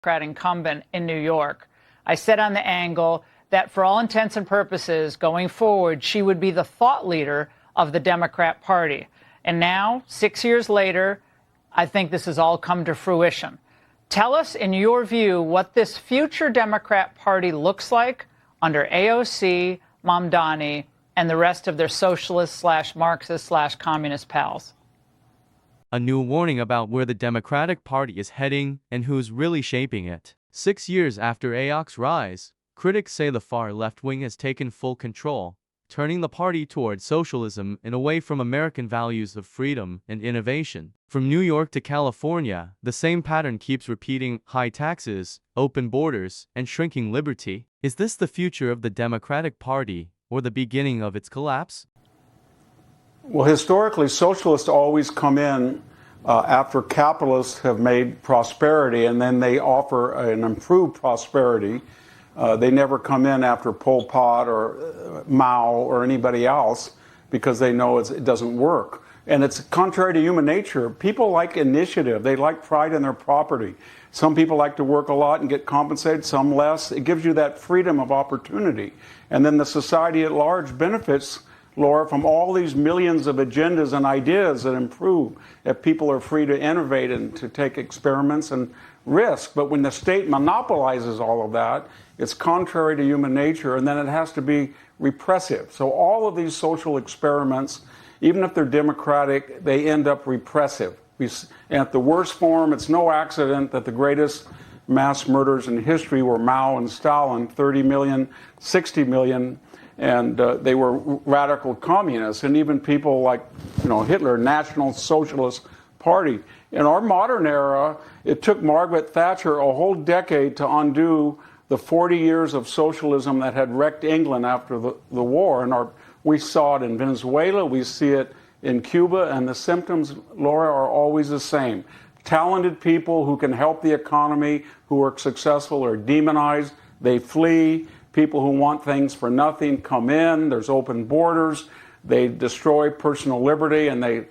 Democrat incumbent in New York. I said on the angle that for all intents and purposes, going forward, she would be the thought leader of the Democrat Party. And now, 6 years later, I think this has all come to fruition. Tell us, in your view, what this future Democrat Party looks like under AOC, Mamdani, and the rest of their socialist/Marxist/communist pals. A new warning about where the Democratic Party is heading and who's really shaping it. 6 years after AOC's rise, critics say the far left wing has taken full control, turning the party towards socialism and away from American values of freedom and innovation. From New York to California, the same pattern keeps repeating: high taxes, open borders, and shrinking liberty. Is this the future of the Democratic Party, or the beginning of its collapse? Well, historically, socialists always come in after capitalists have made prosperity, and then they offer an improved prosperity. They never come in after Pol Pot or Mao or anybody else, because they know it doesn't work. And it's contrary to human nature. People like initiative. They like pride in their property. Some people like to work a lot and get compensated, some less. It gives you that freedom of opportunity. And then the society at large benefits, Laura, from all these millions of agendas and ideas that improve if people are free to innovate and to take experiments and risk. But when the state monopolizes all of that, it's contrary to human nature, and then it has to be repressive. So all of these social experiments, even if they're democratic, they end up repressive. And at the worst form, it's no accident that the greatest mass murders in history were Mao and Stalin, 30 million, 60 million, and they were radical communists. And even people like, Hitler, National Socialist Party. In our modern era, it took Margaret Thatcher a whole decade to undo the 40 years of socialism that had wrecked England after the war. And we saw it in Venezuela, we see it in Cuba, and the symptoms, Laura, are always the same. Talented people who can help the economy, who are successful, are demonized. They flee. People who want things for nothing come in. There's open borders. They destroy personal liberty, and they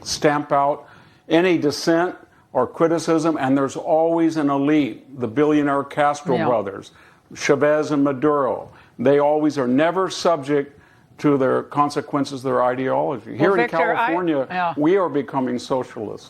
stamp out any dissent or criticism. And there's always an elite, the billionaire Castro brothers, Chavez and Maduro. They always are never subject to their consequences, their ideology. Here in California, we are becoming socialists.